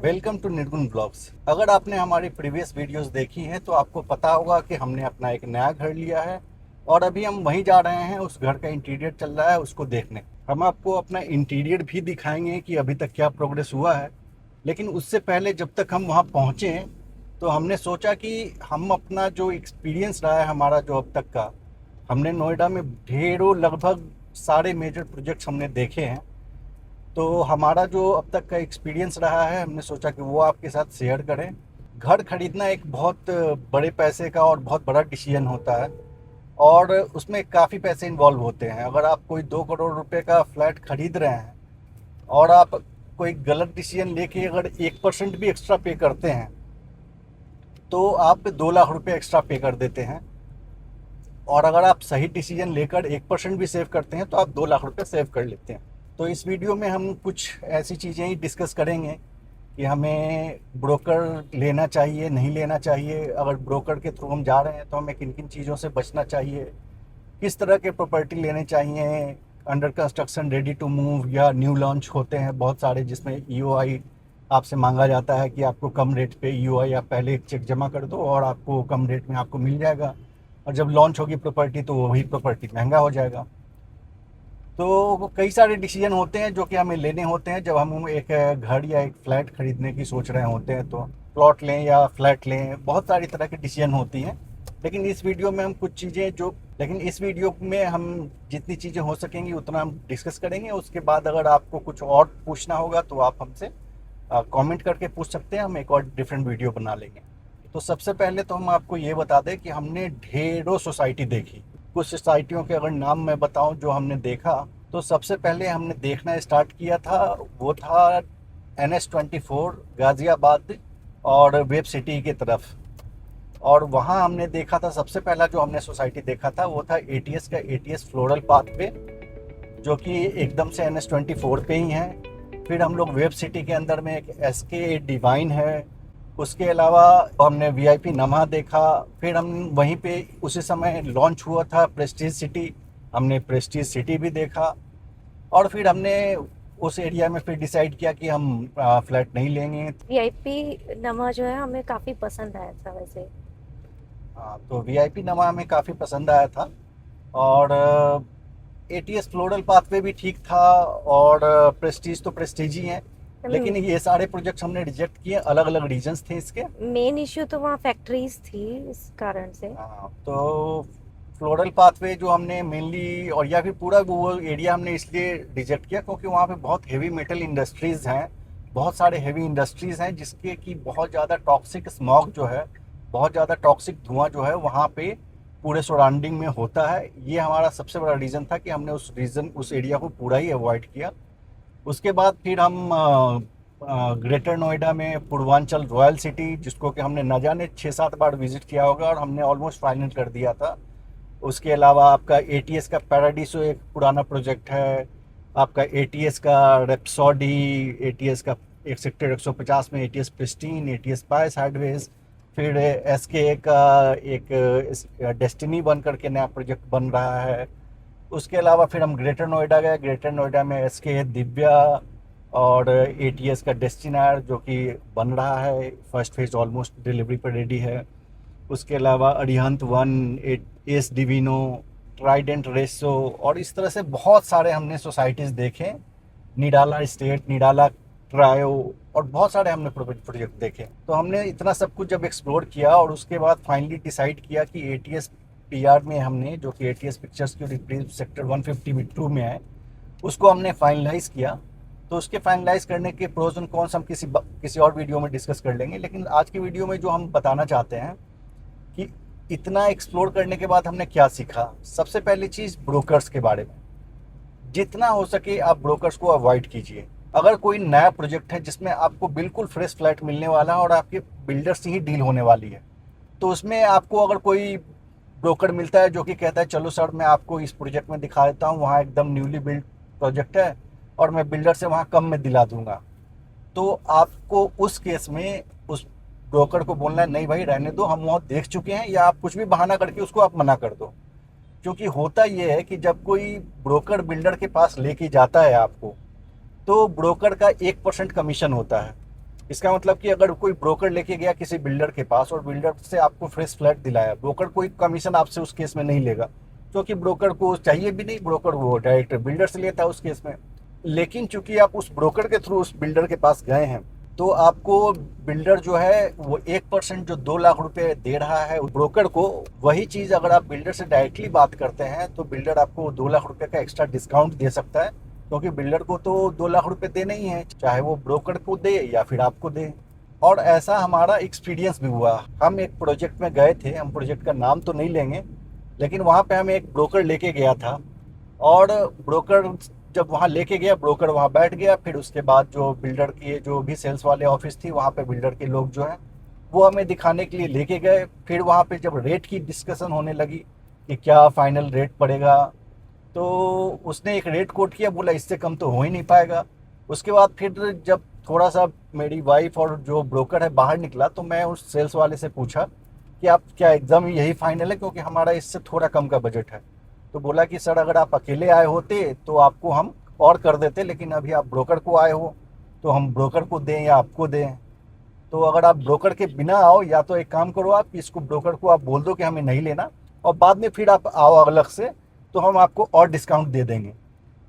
Welcome to निर्गुण blogs. अगर आपने हमारी प्रीवियस वीडियोस देखी हैं तो आपको पता होगा कि हमने अपना एक नया घर लिया है और अभी हम वहीं जा रहे हैं। उस घर का इंटीरियर चल रहा है, उसको देखने। हम आपको अपना इंटीरियर भी दिखाएंगे कि अभी तक क्या प्रोग्रेस हुआ है। लेकिन उससे पहले जब तक हम वहाँ पहुँचे तो हमने सोचा कि हम अपना जो एक्सपीरियंस रहा है हमारा जो अब तक का, हमने नोएडा में ढेरों लगभग सारे मेजर प्रोजेक्ट्स हमने देखे हैं। तो हमारा जो अब तक का एक्सपीरियंस रहा है हमने सोचा कि वो आपके साथ शेयर करें। घर खरीदना एक बहुत बड़े पैसे का और बहुत बड़ा डिसीजन होता है और उसमें काफ़ी पैसे इन्वॉल्व होते हैं। अगर आप कोई 2 करोड़ रुपए का फ्लैट खरीद रहे हैं और आप कोई गलत डिसीजन लेके अगर 1% भी एक्स्ट्रा पे करते हैं तो आप 2 लाख रुपए एक्स्ट्रा पे कर देते हैं। और अगर आप सही डिसीजन लेकर 1% भी सेव करते हैं तो आप 2 लाख रुपए सेव कर लेते हैं। तो इस वीडियो में हम कुछ ऐसी चीज़ें ही डिस्कस करेंगे कि हमें ब्रोकर लेना चाहिए नहीं लेना चाहिए, अगर ब्रोकर के थ्रू हम जा रहे हैं तो हमें किन किन चीज़ों से बचना चाहिए, किस तरह के प्रॉपर्टी लेने चाहिए, under construction, ready to move या न्यू लॉन्च होते हैं बहुत सारे जिसमें ईओआई आपसे मांगा जाता है कि आपको कम रेट पे ईओआई आप पहले एक चेक जमा कर दो और आपको कम रेट में आपको मिल जाएगा, और जब लॉन्च होगी प्रॉपर्टी तो वही प्रॉपर्टी महंगा हो जाएगा। तो कई सारे डिसीजन होते हैं जो कि हमें लेने होते हैं जब हम एक घर या एक फ्लैट खरीदने की सोच रहे होते हैं। तो प्लॉट लें या फ्लैट लें, बहुत सारी तरह की डिसीजन होती हैं। लेकिन इस वीडियो में हम कुछ चीज़ें जो लेकिन इस वीडियो में हम जितनी चीज़ें हो सकेंगी उतना हम डिस्कस करेंगे। उसके बाद अगर आपको कुछ और पूछना होगा तो आप हमसे कमेंट करके पूछ सकते हैं, हम एक और डिफरेंट वीडियो बना लेंगे। तो सबसे पहले तो हम आपको ये बता दें कि हमने ढेरों सोसाइटी देखी। कुछ सोसाइटियों के अगर नाम मैं बताऊं जो हमने देखा, तो सबसे पहले हमने देखना स्टार्ट किया था वो था NH24 गाज़ियाबाद और वेब सिटी की तरफ। और वहाँ हमने देखा था, सबसे पहला जो हमने सोसाइटी देखा था वो था ATS का, ATS फ्लोरल पाथ पे, जो कि एकदम से NH24 पे ही है। फिर हम लोग वेब सिटी के अंदर में एक SK डिवाइन है। उसके अलावा हमने VIP नमा देखा। फिर हम वहीं पे उसी समय लॉन्च हुआ था प्रेस्टीज सिटी, हमने प्रेस्टीज सिटी भी देखा। और फिर हमने उस एरिया में फिर डिसाइड किया कि हम फ्लैट नहीं लेंगे। वीआईपी नमा जो है हमें काफी पसंद आया था वैसे। हाँ, तो VIP नमा हमें काफ़ी पसंद आया था। और ATS फ्लोरल पाथवे भी ठीक था। और प्रेस्टीज तो प्रेस्टीज ही हैं। लेकिन ये सारे प्रोजेक्ट्स हमने रिजेक्ट किए, अलग अलग रीजंस थे इसके। मेन इश्यू तो वहाँ फैक्ट्रीज थी, इस कारण से। हाँ, तो फ्लोरल पाथवे जो हमने मेनली, और या फिर पूरा वो एरिया हमने इसलिए रिजेक्ट किया क्योंकि वहाँ पे बहुत हेवी मेटल इंडस्ट्रीज़ हैं, बहुत सारे हेवी इंडस्ट्रीज़ हैं जिसके कि बहुत ज़्यादा टॉक्सिक स्मॉग जो है, बहुत ज़्यादा टॉक्सिक धुआं जो है वहाँ पे पूरे सराउंडिंग में होता है। ये हमारा सबसे बड़ा रीज़न था कि हमने उस एरिया को पूरा ही अवॉइड किया। उसके बाद फिर हम ग्रेटर नोएडा में पूर्वांचल रॉयल सिटी, जिसको कि हमने न जाने 6-7 बार विजिट किया होगा और हमने ऑलमोस्ट फाइनल कर दिया था। उसके अलावा आपका ATS का पैराडीसो एक पुराना प्रोजेक्ट है, आपका ATS का रेप्सोडी, ATS का एक सेक्टर 150 में ATS प्रिस्टीन, ATS पाइस हाइडवेज। फिर SK का एक डेस्टिनी बन करके नया प्रोजेक्ट बन रहा है। उसके अलावा फिर हम ग्रेटर नोएडा गए, ग्रेटर नोएडा में SK दिव्या और ATS का डेस्टिनायर जो कि बन रहा है, फर्स्ट फेज ऑलमोस्ट डिलीवरी पर रेडी है। उसके अलावा Arihant one, Ace Divino, Trident Reso, और इस तरह से बहुत सारे हमने सोसाइटीज़ देखे। निडाला स्टेट, निडाला ट्रायो, और बहुत सारे हमने प्रोजेक्ट देखे। तो हमने इतना सब कुछ जब एक्सप्लोर किया और उसके बाद फाइनली डिसाइड किया कि ATS PR में हमने, जो कि ATS पिक्चर्स की सेक्टर 152 में है, उसको हमने फाइनलाइज किया। तो उसके फाइनलाइज करने के प्रोज एंड कॉन्स हम किसी और वीडियो में डिस्कस कर लेंगे। लेकिन आज की वीडियो में जो हम बताना चाहते हैं कि इतना एक्सप्लोर करने के बाद हमने क्या सीखा। सबसे पहली चीज़, ब्रोकर्स के बारे में। जितना हो सके आप ब्रोकर्स को अवॉइड कीजिए। अगर कोई नया प्रोजेक्ट है जिसमें आपको बिल्कुल फ्रेश फ्लैट मिलने वाला है और आपके बिल्डर से ही डील होने वाली है, तो उसमें आपको अगर कोई ब्रोकर मिलता है जो कि कहता है चलो सर मैं आपको इस प्रोजेक्ट में दिखा देता हूँ, वहाँ एकदम न्यूली बिल्ड प्रोजेक्ट है और मैं बिल्डर से वहाँ कम में दिला दूंगा, तो आपको उस केस में उस ब्रोकर को बोलना है नहीं भाई रहने दो, हम वहाँ देख चुके हैं, या आप कुछ भी बहाना करके उसको आप मना कर दो। क्योंकि होता ये है कि जब कोई ब्रोकर बिल्डर के पास लेके जाता है आपको, तो ब्रोकर का 1% कमीशन होता है। इसका मतलब कि अगर कोई ब्रोकर लेके गया किसी बिल्डर के पास और बिल्डर से आपको फ्रेश फ्लैट दिलाया, ब्रोकर कोई कमीशन आपसे उस केस में नहीं लेगा, क्योंकि ब्रोकर को चाहिए भी नहीं, ब्रोकर वो डायरेक्ट बिल्डर से लेता है उस केस में। लेकिन चूंकि आप उस ब्रोकर के थ्रू उस बिल्डर के पास गए हैं, तो आपको बिल्डर जो है वो 1% जो 2 लाख रुपए दे रहा है ब्रोकर को, वही चीज अगर आप बिल्डर से डायरेक्टली बात करते हैं तो बिल्डर आपको 2 लाख रुपए का एक्स्ट्रा डिस्काउंट दे सकता है, क्योंकि बिल्डर को तो 2 लाख रुपए देने ही है, चाहे वो ब्रोकर को दे या फिर आपको दे। और ऐसा हमारा एक्सपीरियंस भी हुआ। हम एक प्रोजेक्ट में गए थे, हम प्रोजेक्ट का नाम तो नहीं लेंगे, लेकिन वहाँ पे हमें एक ब्रोकर लेके गया था। और ब्रोकर जब वहाँ लेके गया, ब्रोकर वहाँ बैठ गया, फिर उसके बाद जो बिल्डर की जो भी सेल्स वाले ऑफिस थी, वहाँ पे बिल्डर के लोग जो हैं वो हमें दिखाने के लिए लेके गए। फिर वहाँ पे जब रेट की डिस्कशन होने लगी कि क्या फाइनल रेट पड़ेगा, तो उसने एक रेट कोट किया, बोला इससे कम तो हो ही नहीं पाएगा। उसके बाद फिर जब थोड़ा सा मेरी वाइफ और जो ब्रोकर है बाहर निकला, तो मैं उस सेल्स वाले से पूछा कि आप क्या एकदम यही फाइनल है, क्योंकि हमारा इससे थोड़ा कम का बजट है। तो बोला कि सर अगर आप अकेले आए होते तो आपको हम और कर देते, लेकिन अभी आप ब्रोकर को आए हो तो हम ब्रोकर को दें या आपको दें। तो अगर आप ब्रोकर के बिना आओ, या तो एक काम करो आप, इसको ब्रोकर को आप बोल दो कि हमें नहीं लेना, और बाद में फिर आप आओ अलग से, तो हम आपको और डिस्काउंट दे देंगे।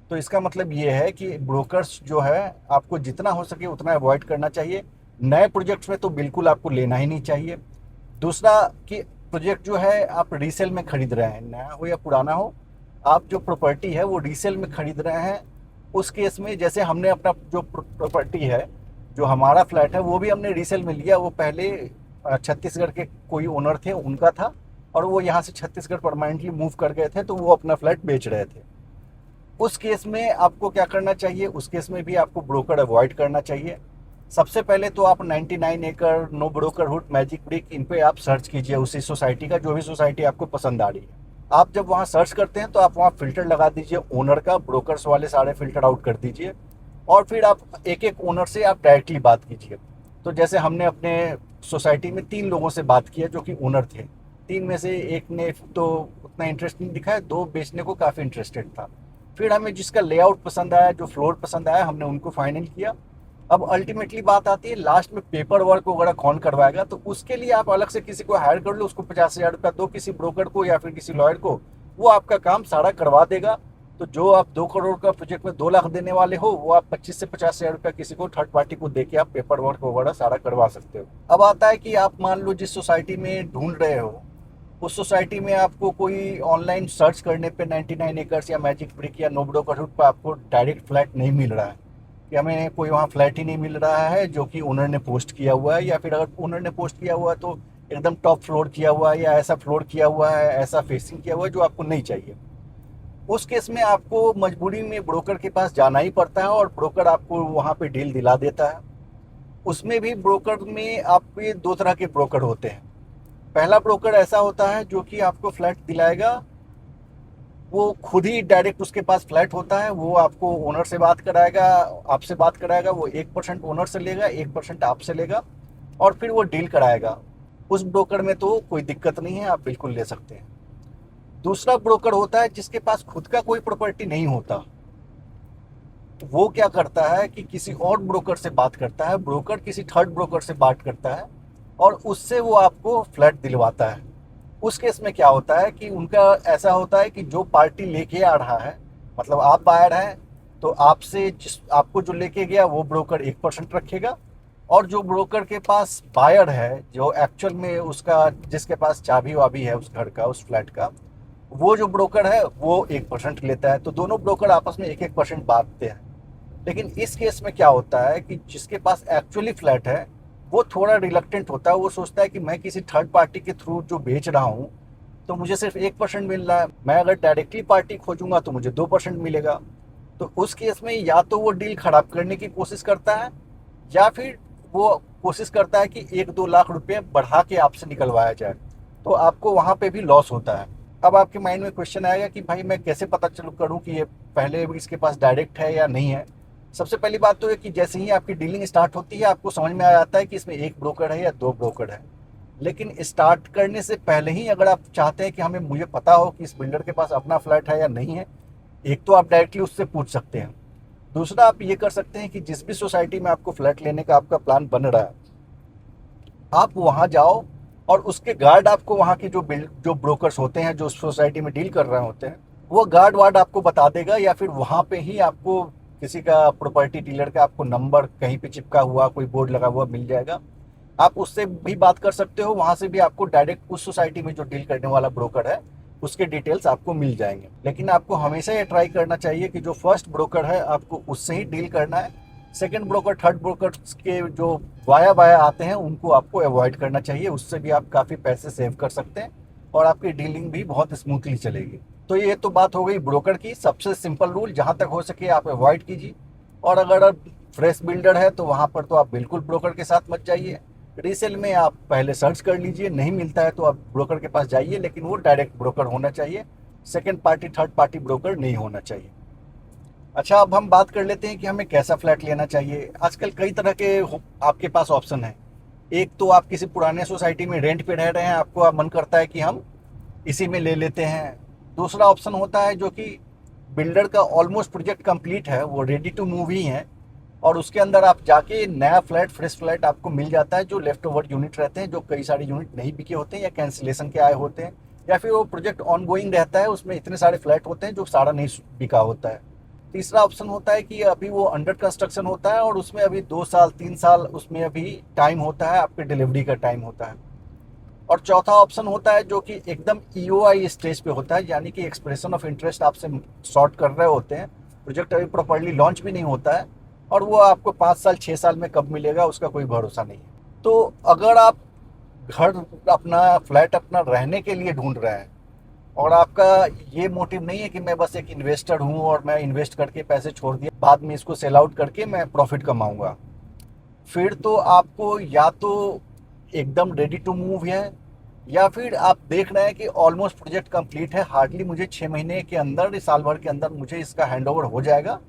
तो इसका मतलब ये है कि ब्रोकर्स जो है आपको जितना हो सके उतना अवॉइड करना चाहिए। नए प्रोजेक्ट्स में तो बिल्कुल आपको लेना ही नहीं चाहिए। दूसरा कि प्रोजेक्ट जो है आप रीसेल में खरीद रहे हैं, नया हो या पुराना हो, आप जो प्रॉपर्टी है वो रीसेल में खरीद रहे हैं। उस केस में जैसे हमने अपना जो प्रॉपर्टी है, जो हमारा फ्लैट है, वो भी हमने रीसेल में लिया। वो पहले छत्तीसगढ़ के कोई ओनर थे, उनका था, और वो यहाँ से छत्तीसगढ़ परमानेंटली मूव कर गए थे, तो वो अपना फ्लैट बेच रहे थे। उस केस में आपको क्या करना चाहिए, उस केस में भी आपको ब्रोकर अवॉइड करना चाहिए। सबसे पहले तो आप 99 एकड़, नो ब्रोकरहुड, मैजिक ब्रिक, इन पे आप सर्च कीजिए उसी सोसाइटी का, जो भी सोसाइटी आपको पसंद आ रही है। आप जब वहाँ सर्च करते हैं तो आप वहाँ फिल्टर लगा दीजिए ओनर का, ब्रोकर्स वाले सारे फिल्टर आउट कर दीजिए, और फिर आप एक एक ओनर से आप डायरेक्टली बात कीजिए। तो जैसे हमने अपने सोसाइटी में 3 लोगों से बात किया जो कि ओनर थे। 3 में से एक ने तो उतना इंटरेस्ट नहीं दिखाया, 2 बेचने को काफ़ी इंटरेस्टेड था। फिर हमें जिसका लेआउट पसंद आया, जो फ्लोर पसंद आया, हमने उनको फाइनल किया। अब अल्टीमेटली बात आती है लास्ट में पेपर वर्क वगैरह कौन करवाएगा, तो उसके लिए आप अलग से किसी को हायर कर लो, उसको 50,000 रुपया दो किसी ब्रोकर को या फिर किसी लॉयर को, वो आपका काम सारा करवा देगा। तो जो आप 2 करोड़ का प्रोजेक्ट में 2 लाख देने वाले हो, वो आप 25 से 50,000 रुपया किसी को थर्ड पार्टी को दे के आप पेपर वर्क वगैरह सारा करवा सकते हो। अब आता है कि आप मान लो जिस सोसाइटी में ढूंढ रहे हो, उस सोसाइटी में आपको कोई ऑनलाइन सर्च करने पे 99 एकर्स या मैजिक ब्रिक या नो ब्रोकरहुड पर आपको डायरेक्ट फ्लैट नहीं मिल रहा है, कि हमें कोई वहाँ फ्लैट ही नहीं मिल रहा है जो कि ओनर ने पोस्ट किया हुआ है, या फिर अगर ओनर ने पोस्ट किया हुआ है तो एकदम टॉप फ्लोर किया हुआ है, या ऐसा फ्लोर किया हुआ है, ऐसा फेसिंग किया हुआ है जो आपको नहीं चाहिए। उस केस में आपको मजबूरी में ब्रोकर के पास जाना ही पड़ता है, और ब्रोकर आपको वहाँ पे डील दिला देता है। उसमें भी ब्रोकर में आपके 2 तरह के ब्रोकर होते हैं। पहला ब्रोकर ऐसा होता है जो कि आपको फ्लैट दिलाएगा, वो खुद ही डायरेक्ट उसके पास फ्लैट होता है, वो आपको ओनर से बात कराएगा, आपसे बात कराएगा, वो 1% ओनर से लेगा, 1% आपसे लेगा, और फिर वो डील कराएगा। उस ब्रोकर में तो कोई दिक्कत नहीं है, आप बिल्कुल ले सकते हैं। दूसरा ब्रोकर होता है जिसके पास खुद का कोई प्रॉपर्टी नहीं होता। वो क्या करता है कि किसी और ब्रोकर से बात करता है, ब्रोकर किसी थर्ड ब्रोकर से बात करता है, और उससे वो आपको फ्लैट दिलवाता है। उस केस में क्या होता है कि उनका ऐसा होता है कि जो पार्टी लेके आ रहा है, मतलब आप बायर हैं, तो आपसे जिस आपको जो लेके गया वो ब्रोकर 1% रखेगा, और जो ब्रोकर के पास बायर है, जो एक्चुअल में उसका जिसके पास चाबी वाबी है उस घर का, उस फ्लैट का, वो जो ब्रोकर है वो 1% लेता है। तो दोनों ब्रोकर आपस में 1-1% बांटते हैं। लेकिन इस केस में क्या होता है कि जिसके पास एक्चुअली फ्लैट है वो थोड़ा रिलक्टेंट होता है, वो सोचता है कि मैं किसी थर्ड पार्टी के थ्रू जो बेच रहा हूँ तो मुझे सिर्फ 1% मिल रहा है, मैं अगर डायरेक्टली पार्टी खोजूंगा तो मुझे 2% मिलेगा। तो उस केस में या तो वो डील खराब करने की कोशिश करता है, या फिर वो कोशिश करता है कि 1-2 लाख रुपए बढ़ा के आपसे निकलवाया जाए, तो आपको वहाँ पे भी लॉस होता है। अब आपके माइंड में क्वेश्चन आएगा कि भाई मैं कैसे पता चलूँ करूँ कि ये पहले इसके पास डायरेक्ट है या नहीं है। सबसे पहली बात तो है कि जैसे ही आपकी डीलिंग स्टार्ट होती है आपको समझ में आ जाता है कि इसमें 1 ब्रोकर है या 2 ब्रोकर है। लेकिन स्टार्ट करने से पहले ही अगर आप चाहते हैं कि हमें मुझे पता हो कि इस बिल्डर के पास अपना फ्लैट है या नहीं है, एक तो आप डायरेक्टली उससे पूछ सकते हैं। दूसरा आप ये कर सकते हैं कि जिस भी सोसाइटी में आपको फ्लैट लेने का आपका प्लान बन रहा है, आप वहाँ जाओ और उसके गार्ड आपको वहाँ के जो ब्रोकर्स होते हैं जो सोसाइटी में डील कर रहे होते हैं, वो गार्ड वार्ड आपको बता देगा, या फिर वहाँ पे ही आपको किसी का प्रॉपर्टी डीलर का आपको नंबर कहीं पे चिपका हुआ कोई बोर्ड लगा हुआ मिल जाएगा। आप उससे भी बात कर सकते हो, वहाँ से भी आपको डायरेक्ट उस सोसाइटी में जो डील करने वाला ब्रोकर है उसके डिटेल्स आपको मिल जाएंगे। लेकिन आपको हमेशा ये ट्राई करना चाहिए कि जो फर्स्ट ब्रोकर है आपको उससे ही डील करना है। सेकंड ब्रोकर, थर्ड ब्रोकर के जो वाया वाया आते हैं उनको आपको अवॉइड करना चाहिए, उससे भी आप काफ़ी पैसे सेव कर सकते हैं और आपकी डीलिंग भी बहुत स्मूथली चलेगी। तो ये तो बात हो गई ब्रोकर की। सबसे सिंपल रूल, जहाँ तक हो सके आप अवॉइड कीजिए। और अगर फ्रेश बिल्डर है तो वहाँ पर तो आप बिल्कुल ब्रोकर के साथ मत जाइए। रीसेल में आप पहले सर्च कर लीजिए, नहीं मिलता है तो आप ब्रोकर के पास जाइए, लेकिन वो डायरेक्ट ब्रोकर होना चाहिए, second party third party broker नहीं होना चाहिए। अच्छा, अब हम बात कर लेते हैं कि हमें कैसा फ्लैट लेना चाहिए। आजकल कई तरह के आपके पास ऑप्शन है। एक तो आप किसी पुराने सोसाइटी में रेंट पे रह रहे हैं, आपको मन करता है कि हम इसी में ले लेते हैं। दूसरा ऑप्शन होता है जो कि बिल्डर का ऑलमोस्ट प्रोजेक्ट कंप्लीट है, वो रेडी टू मूव ही है, और उसके अंदर आप जाके नया फ्लैट, फ्रेश फ्लैट आपको मिल जाता है। जो लेफ्ट ओवर यूनिट रहते हैं, जो कई सारे यूनिट नहीं बिके होते हैं या कैंसिलेशन के आए होते हैं, या फिर वो प्रोजेक्ट ऑन गोइंग रहता है, उसमें इतने सारे फ्लैट होते हैं जो सारा नहीं बिका होता है। तीसरा ऑप्शन होता है कि अभी वो अंडर कंस्ट्रक्शन होता है और उसमें अभी 2 साल 3 साल उसमें अभी टाइम होता है, आपके डिलीवरी का टाइम होता है। और चौथा ऑप्शन होता है जो कि एकदम ईओआई स्टेज पे होता है, यानी कि एक्सप्रेशन ऑफ इंटरेस्ट आपसे सॉर्ट कर रहे होते हैं, प्रोजेक्ट अभी प्रॉपर्ली लॉन्च भी नहीं होता है, और वो आपको 5 साल 6 साल में कब मिलेगा उसका कोई भरोसा नहीं है। तो अगर आप घर अपना, फ्लैट अपना रहने के लिए ढूंढ रहे हैं और आपका ये मोटिव नहीं है कि मैं बस एक इन्वेस्टर हूँ और मैं इन्वेस्ट करके पैसे छोड़ दिए, बाद में इसको सेल आउट करके मैं प्रॉफिट कमाऊंगा, फिर तो आपको या तो एकदम रेडी टू मूव है, या फिर आप देख रहे हैं कि ऑलमोस्ट प्रोजेक्ट कंप्लीट है, हार्डली मुझे 6 महीने के अंदर, साल भर के अंदर मुझे इसका हैंडओवर हो जाएगा।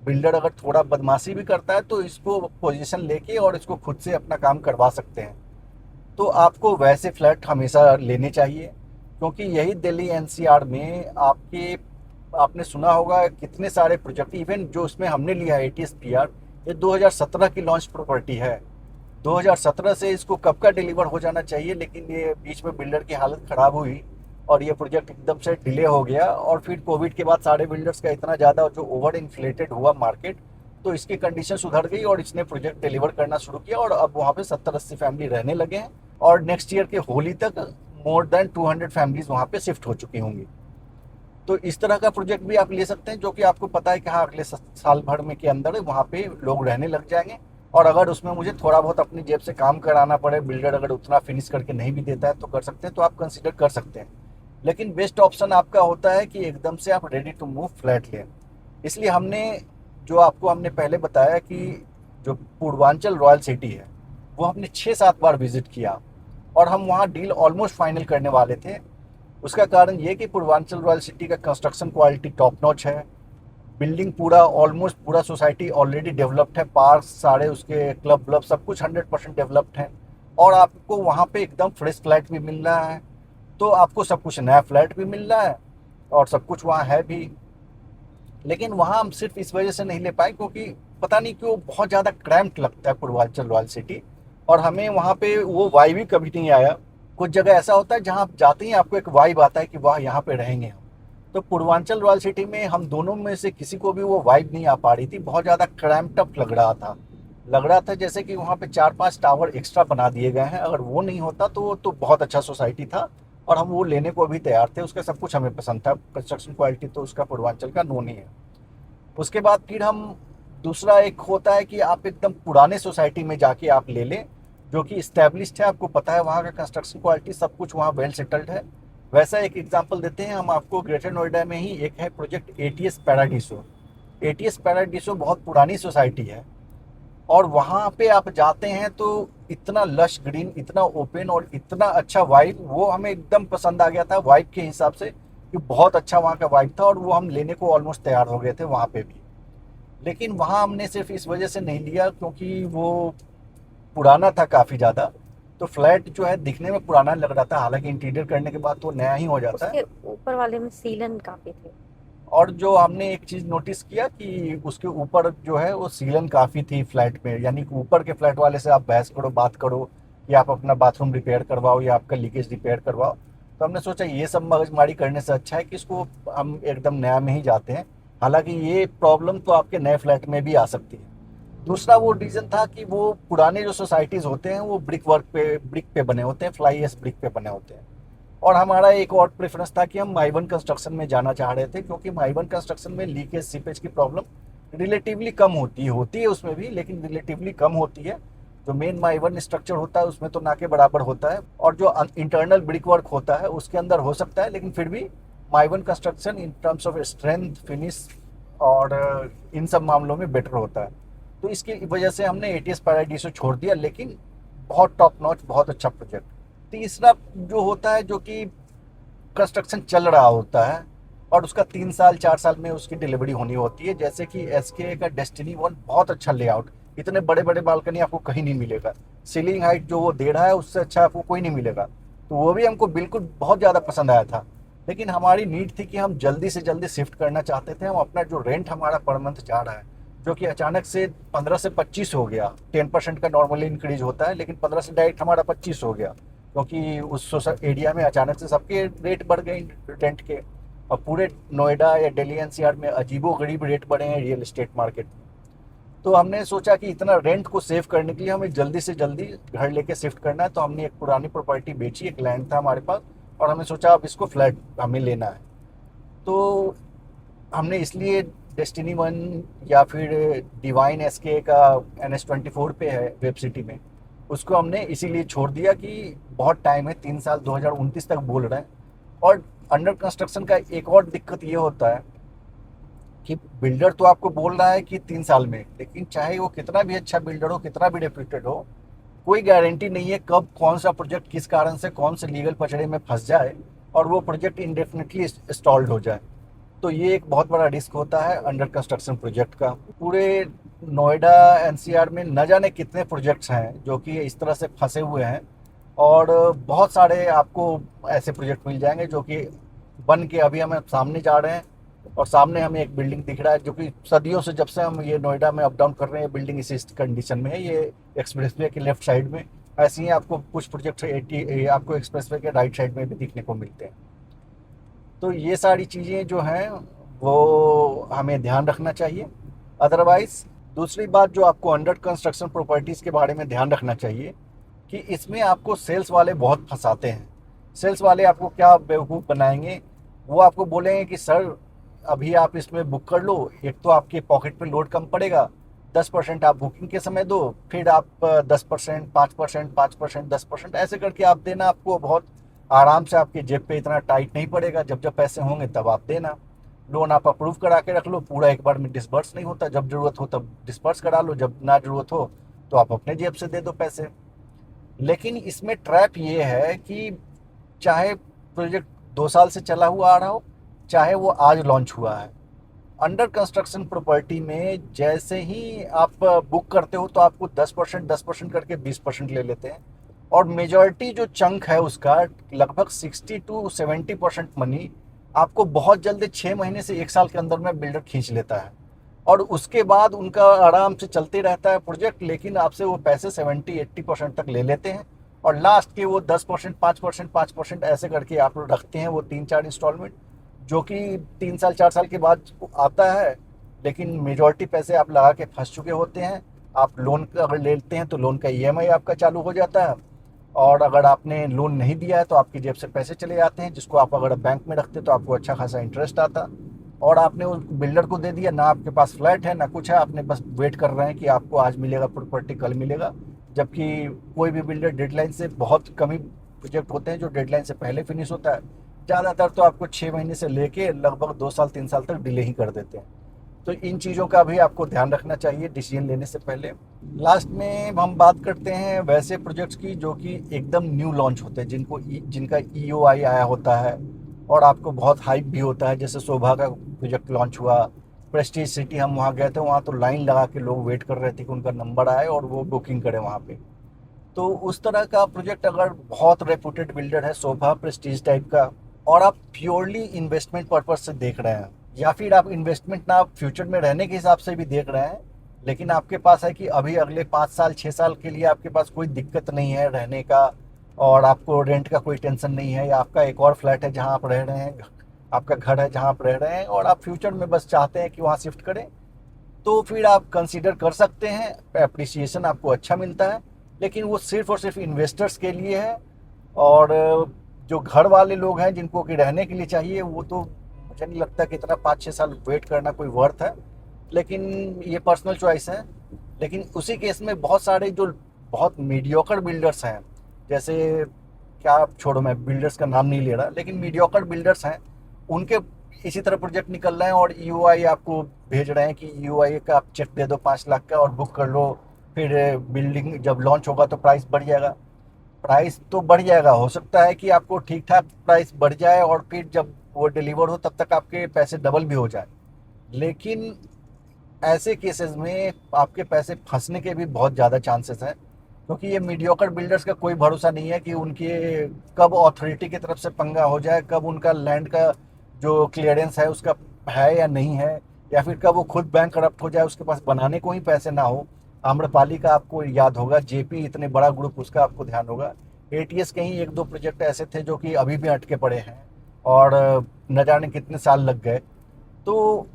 बिल्डर अगर थोड़ा बदमाशी भी करता है तो इसको पोजीशन लेके और इसको खुद से अपना काम करवा सकते हैं। तो आपको वैसे फ्लैट हमेशा लेने चाहिए, क्योंकि यही दिल्ली एनसीआर में आपने सुना होगा कितने सारे प्रोजेक्ट, इवन जो उसमें हमने लिया है एटीएस पीआर, ये 2017 की लॉन्च प्रॉपर्टी है। 2017 से इसको कब का डिलीवर हो जाना चाहिए, लेकिन ये बीच में बिल्डर की हालत ख़राब हुई और ये प्रोजेक्ट एकदम से डिले हो गया। और फिर कोविड के बाद सारे बिल्डर्स का इतना ज़्यादा जो ओवर इन्फ्लेटेड हुआ मार्केट, तो इसकी कंडीशन सुधर गई और इसने प्रोजेक्ट डिलीवर करना शुरू किया, और अब वहाँ पे 70-80 फैमिली रहने लगे हैं, और नेक्स्ट ईयर के होली तक मोर देन 200 फैमिलीज वहाँ पे शिफ्ट हो चुकी होंगी। तो इस तरह का प्रोजेक्ट भी आप ले सकते हैं, जो कि आपको पता है कि हाँ अगले साल भर में के अंदर वहाँ पे लोग रहने लग जाएंगे, और अगर उसमें मुझे थोड़ा बहुत अपनी जेब से काम कराना पड़े, बिल्डर अगर उतना फिनिश करके नहीं भी देता है तो कर सकते हैं, तो आप कंसिडर कर सकते हैं। लेकिन बेस्ट ऑप्शन आपका होता है कि एकदम से आप रेडी टू मूव फ्लैट लें। इसलिए हमने पहले बताया कि जो पूर्वांचल रॉयल सिटी है वो हमने 6-7 बार विजिट किया, और हम वहाँ डील ऑलमोस्ट फाइनल करने वाले थे। उसका कारण ये कि पूर्वांचल रॉयल सिटी का कंस्ट्रक्शन क्वालिटी टॉप नॉच है, बिल्डिंग ऑलमोस्ट पूरा सोसाइटी ऑलरेडी डेवलप्ड है, पार्क सारे उसके क्लब व्लब सब कुछ 100% डेवलप्ड है, और आपको वहाँ पे एकदम फ्रेश फ्लैट भी मिल रहा है। तो आपको सब कुछ नया फ्लैट भी मिल रहा है और सब कुछ वहाँ है भी। लेकिन वहाँ हम सिर्फ इस वजह से नहीं ले पाए क्योंकि पता नहीं क्यों बहुत ज़्यादा क्रैम्प्ड लगता है पूर्वांचल रॉयल सिटी, और हमें वहाँ पे वो वाइब भी कभी नहीं आया। कुछ जगह ऐसा होता है जहाँ आप जाते ही आपको एक वाइब आता है कि वाह यहाँ पे रहेंगे हम। तो पूर्वांचल रॉयल सिटी में हम दोनों में से किसी को भी वो वाइब नहीं आ पा रही थी, बहुत ज़्यादा क्रैम्प्ड अप लग रहा था जैसे कि वहाँ पे 4-5 टावर एक्स्ट्रा बना दिए गए हैं। अगर वो नहीं होता तो बहुत अच्छा सोसाइटी था, और हम वो लेने को भी तैयार थे, उसका सब कुछ हमें पसंद था, कंस्ट्रक्शन क्वालिटी तो उसका पूर्वांचल का नोन ही है। उसके बाद फिर हम दूसरा एक होता है कि आप एकदम पुराने सोसाइटी में जाके आप ले लें, जो कि इस्टेब्लिश्ड है, आपको पता है वहाँ का कंस्ट्रक्शन क्वालिटी सब कुछ वहाँ वेल सेटल्ड है। वैसा एक एग्जांपल देते हैं हम आपको, ग्रेटर नोएडा में ही एक है project ATS Paradiso. ATS Paradiso बहुत पुरानी सोसाइटी है, और वहाँ पे आप जाते हैं तो इतना लश ग्रीन, इतना ओपन और इतना अच्छा वाइब, वो हमें एकदम पसंद आ गया था वाइब के हिसाब से कि बहुत अच्छा वहाँ का वाइब था, और वो हम लेने को ऑलमोस्ट तैयार हो गए थे वहाँ पे भी। लेकिन वहाँ हमने सिर्फ इस वजह से नहीं लिया क्योंकि वो पुराना था काफ़ी ज़्यादा, तो फ्लैट जो है दिखने में पुराना लग रहा था, हालांकि इंटीरियर करने के बाद तो नया ही हो जाता है। उसके ऊपर वाले में सीलन काफी थे। और जो हमने एक चीज़ नोटिस किया कि उसके ऊपर जो है वो सीलन काफ़ी थी फ्लैट में, यानी कि ऊपर के फ्लैट वाले से आप बहस करो, बात करो कि आप अपना बाथरूम रिपेयर करवाओ या आपका लीकेज रिपेयर करवाओ। तो हमने सोचा ये सब मगजमारी करने से अच्छा है कि इसको हम एकदम नया में ही जाते हैं। हालांकि ये प्रॉब्लम तो आपके नए फ्लैट में भी आ सकती है। दूसरा वो रीज़न था कि वो पुराने जो सोसाइटीज़ होते हैं वो ब्रिक पे बने होते हैं, फ्लाई एश ब्रिक पे बने होते हैं। और हमारा एक और प्रेफरेंस था कि हम माइवन कंस्ट्रक्शन में जाना चाह रहे थे, क्योंकि माइवन कंस्ट्रक्शन में लीकेज सीपेज की प्रॉब्लम रिलेटिवली कम होती है उसमें भी, लेकिन रिलेटिवली कम होती है। जो मेन माइवन स्ट्रक्चर होता है उसमें तो ना के बराबर होता है, और जो इंटरनल ब्रिक वर्क होता है उसके अंदर हो सकता है, लेकिन फिर भी माइवन construction in terms of strength, finish और इन सब मामलों में बेटर होता है। तो इसकी वजह से हमने एटीएस पैराडीसो छोड़ दिया, लेकिन बहुत टॉप नॉच, बहुत अच्छा प्रोजेक्ट। तीसरा जो होता है, जो कि कंस्ट्रक्शन चल रहा होता है और उसका 3 साल 4 साल में उसकी डिलीवरी होनी होती है, जैसे कि एसके का डेस्टिनी वन, बहुत अच्छा लेआउट, इतने बड़े बड़े बालकनी आपको कहीं नहीं मिलेगा, सीलिंग हाइट जो वो दे रहा है उससे अच्छा आपको कोई नहीं मिलेगा। तो वो भी हमको बिल्कुल बहुत ज़्यादा पसंद आया था। लेकिन हमारी नीड थी कि हम जल्दी से जल्दी शिफ्ट करना चाहते थे। हम अपना जो रेंट हमारा पर मंथ जा रहा है, जो कि अचानक से 15 से 25 हो गया, 10% का नॉर्मली इंक्रीज होता है, लेकिन 15 से डायरेक्ट हमारा 25 हो गया, क्योंकि उस एरिया में अचानक से सबके रेट बढ़ गए रेंट के। और पूरे नोएडा या दिल्ली एनसीआर में अजीबो गरीब रेट बढ़े हैं रियल एस्टेट मार्केट में। तो हमने सोचा कि इतना रेंट को सेव करने के लिए हमें जल्दी से जल्दी घर लेके शिफ्ट करना है। तो हमने एक पुरानी प्रॉपर्टी बेची, एक लैंड था हमारे पास, और हमने सोचा अब इसको फ्लैट हमें लेना है। तो हमने इसलिए डेस्टिनी वन या फिर डिवाइन एसके का NH24 पे है वेब सिटी में, उसको हमने इसीलिए छोड़ दिया कि बहुत टाइम है, 3 साल 2029 तक बोल रहे हैं। और अंडर कंस्ट्रक्शन का एक और दिक्कत ये होता है कि बिल्डर तो आपको बोल रहा है कि 3 साल में, लेकिन चाहे वो कितना भी अच्छा बिल्डर हो, कितना भी रेप्यूटेड हो, कोई गारंटी नहीं है कब कौन सा प्रोजेक्ट किस कारण से कौन से लीगल पचड़े में फंस जाए और वो प्रोजेक्ट इंडेफिनिटली स्टॉल्ड हो जाए। तो ये एक बहुत बड़ा रिस्क होता है अंडर कंस्ट्रक्शन प्रोजेक्ट का। पूरे नोएडा एनसीआर में न जाने कितने प्रोजेक्ट्स हैं जो कि इस तरह से फंसे हुए हैं, और बहुत सारे आपको ऐसे प्रोजेक्ट मिल जाएंगे जो कि बन के अभी हमें सामने जा रहे हैं। और सामने हमें एक बिल्डिंग दिख रहा है जो कि सदियों से, जब से हम ये नोएडा में अप डाउन कर रहे हैं, बिल्डिंग इसी कंडीशन में है। ये एक्सप्रेसवे के लेफ्ट साइड में ऐसे ही आपको कुछ प्रोजेक्ट आपको एक्सप्रेसवे के राइट साइड में भी दिखने को मिलते हैं। तो ये सारी चीज़ें जो हैं वो हमें ध्यान रखना चाहिए। अदरवाइज़ दूसरी बात जो आपको अंडर कंस्ट्रक्शन प्रॉपर्टीज़ के बारे में ध्यान रखना चाहिए कि इसमें आपको सेल्स वाले बहुत फंसाते हैं। सेल्स वाले आपको क्या बेवकूफ़ बनाएंगे, वो आपको बोलेंगे कि सर अभी आप इसमें बुक कर लो, एक तो आपके पॉकेट पे लोड कम पड़ेगा, 10% आप बुकिंग के समय दो, फिर आप 10%, 5%, 5%, 10% ऐसे करके आप देना, आपको बहुत आराम से, आपके जेब पे इतना टाइट नहीं पड़ेगा। जब जब पैसे होंगे तब आप देना। लोन आप अप्रूव करा के रख लो, पूरा एक बार में डिसबर्स नहीं होता, जब ज़रूरत हो तब डिसबर्स करा लो, जब ना ज़रूरत हो तो आप अपने जेब से दे दो पैसे। लेकिन इसमें ट्रैप ये है कि चाहे प्रोजेक्ट 2 साल से चला हुआ आ रहा हो, चाहे वो आज लॉन्च हुआ है, अंडर कंस्ट्रक्शन प्रॉपर्टी में जैसे ही आप बुक करते हो तो आपको 10% करके 20% ले लेते हैं। और मेजॉरिटी जो चंक है उसका, लगभग 60 to 70% मनी आपको बहुत जल्दी 6 महीने से 1 साल के अंदर में बिल्डर खींच लेता है। और उसके बाद उनका आराम से चलते रहता है प्रोजेक्ट, लेकिन आपसे वो पैसे 70-80% तक ले लेते हैं। और लास्ट के वो 10%, 5%, 5% ऐसे करके आप लोग रखते हैं वो 3-4 इंस्टॉलमेंट, जो कि 3 साल 4 साल के बाद आता है। लेकिन मेजॉरिटी पैसे आप लगा के फंस चुके होते हैं। आप लोन अगर लेते हैं तो लोन का ईएमआई आपका चालू हो जाता है, और अगर आपने लोन नहीं दिया है तो आपकी जेब से पैसे चले जाते हैं, जिसको आप अगर बैंक में रखते तो आपको अच्छा खासा इंटरेस्ट आता। और आपने उस बिल्डर को दे दिया, ना आपके पास फ्लैट है ना कुछ है, आपने बस वेट कर रहे हैं कि आपको आज मिलेगा प्रॉपर्टी, कल मिलेगा। जबकि कोई भी बिल्डर डेडलाइन से, बहुत कम ही प्रोजेक्ट होते हैं जो डेडलाइन से पहले फिनिश होता है, ज़्यादातर तो आपको 6 महीने से लेके लगभग 2 साल 3 साल तक डिले ही कर देते हैं। तो इन चीज़ों का भी आपको ध्यान रखना चाहिए डिसीजन लेने से पहले। लास्ट में हम बात करते हैं वैसे प्रोजेक्ट्स की जो कि एकदम न्यू लॉन्च होते हैं, जिनका EOI आया होता है और आपको बहुत हाइप भी होता है। जैसे शोभा का प्रोजेक्ट लॉन्च हुआ, प्रेस्टीज सिटी, हम वहाँ गए थे, वहाँ तो लाइन लगा के लोग वेट कर रहे थे कि उनका नंबर आए और वो बुकिंग करें वहाँ पे। तो उस तरह का प्रोजेक्ट अगर बहुत रेपुटेड बिल्डर है, शोभा प्रेस्टीज टाइप का, और आप प्योरली इन्वेस्टमेंट पर्पज से देख रहे हैं, या फिर आप इन्वेस्टमेंट ना आप फ्यूचर में रहने के हिसाब से भी देख रहे हैं, लेकिन आपके पास है कि अभी अगले 5 साल 6 साल के लिए आपके पास कोई दिक्कत नहीं है रहने का, और आपको रेंट का कोई टेंशन नहीं है, या आपका एक और फ्लैट है जहां आप रह रहे हैं, आपका घर है जहां आप रह रहे हैं, और आप फ्यूचर में बस चाहते हैं कि वहां शिफ्ट करें, तो फिर आप कंसीडर कर सकते हैं। एप्रिसिएशन आपको अच्छा मिलता है, लेकिन वो सिर्फ और सिर्फ इन्वेस्टर्स के लिए है। और जो घर वाले लोग हैं जिनको कि रहने के लिए चाहिए, वो तो मुझे नहीं लगता कि इतना 5-6 साल वेट करना कोई वर्थ है, लेकिन ये पर्सनल चॉइस है। लेकिन उसी केस में बहुत सारे जो बहुत मीडियोकर बिल्डर्स हैं, जैसे क्या, आप छोड़ो, मैं बिल्डर्स का नाम नहीं ले रहा, लेकिन मीडियोकर बिल्डर्स हैं, उनके इसी तरह प्रोजेक्ट निकल रहे हैं और ईओआई आपको भेज रहे हैं कि ईओआई का आप चेक दे दो 5 लाख का और बुक कर लो, फिर बिल्डिंग जब लॉन्च होगा तो प्राइस बढ़ जाएगा। प्राइस तो बढ़ जाएगा, हो सकता है कि आपको ठीक ठाक प्राइस बढ़ जाए और फिर जब वो डिलीवर हो तब तक आपके पैसे डबल भी हो जाए, लेकिन ऐसे केसेस में आपके पैसे फंसने के भी बहुत ज़्यादा चांसेस हैं, क्योंकि ये मीडियोकर बिल्डर्स का कोई भरोसा नहीं है कि उनके कब अथॉरिटी की तरफ से पंगा हो जाए, कब उनका लैंड का जो क्लियरेंस है उसका है या नहीं है, या फिर कब वो खुद बैंक करप्ट हो जाए, उसके पास बनाने को ही पैसे ना हो। आम्रपाली का आपको याद होगा, जेपी इतने बड़ा ग्रुप, उसका आपको ध्यान होगा। एटीएस के ही 1-2 प्रोजेक्ट ऐसे थे जो कि अभी भी अटके पड़े हैं और न जाने कितने साल लग गए। तो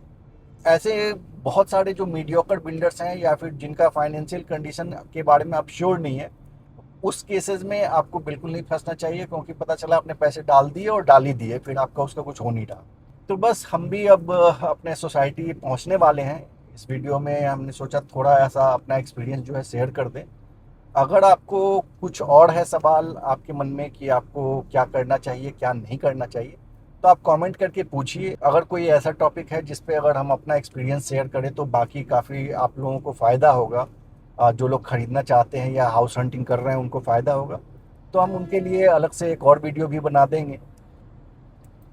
ऐसे बहुत सारे जो मीडियोकर बिल्डर्स हैं या फिर जिनका फाइनेंशियल कंडीशन के बारे में आप श्योर नहीं है, उस केसेस में आपको बिल्कुल नहीं फंसना चाहिए, क्योंकि पता चला आपने पैसे डाल दिए और डाल ही दिए, फिर आपका उसका कुछ हो नहीं रहा। तो बस हम भी अब अपने सोसाइटी पहुंचने वाले हैं। इस वीडियो में हमने सोचा थोड़ा ऐसा अपना एक्सपीरियंस जो है शेयर कर दें। अगर आपको कुछ और है सवाल आपके मन में कि आपको क्या करना चाहिए क्या नहीं करना चाहिए, तो आप कमेंट करके पूछिए। अगर कोई ऐसा टॉपिक है जिस पे अगर हम अपना एक्सपीरियंस शेयर करें तो बाकी काफ़ी आप लोगों को फ़ायदा होगा, जो लोग ख़रीदना चाहते हैं या हाउस हंटिंग कर रहे हैं उनको फ़ायदा होगा, तो हम उनके लिए अलग से एक और वीडियो भी बना देंगे।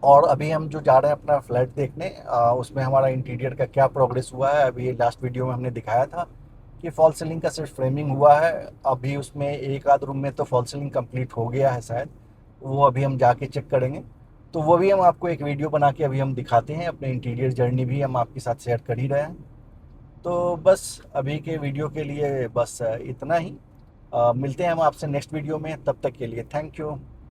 और अभी हम जो जा रहे हैं अपना फ्लैट देखने, उसमें हमारा इंटीरियर का क्या प्रोग्रेस हुआ है, अभी लास्ट वीडियो में हमने दिखाया था कि फॉल सीलिंग का सिर्फ फ्रेमिंग हुआ है। अभी उसमें एक आध रूम में तो फॉल सीलिंग कंप्लीट हो गया है शायद, वो अभी हम जाके चेक करेंगे। तो वो भी हम आपको एक वीडियो बना के अभी हम दिखाते हैं, अपने इंटीरियर जर्नी भी हम आपके साथ शेयर कर ही रहे हैं। तो बस अभी के वीडियो के लिए बस इतना ही। मिलते हैं हम आपसे नेक्स्ट वीडियो में, तब तक के लिए थैंक यू।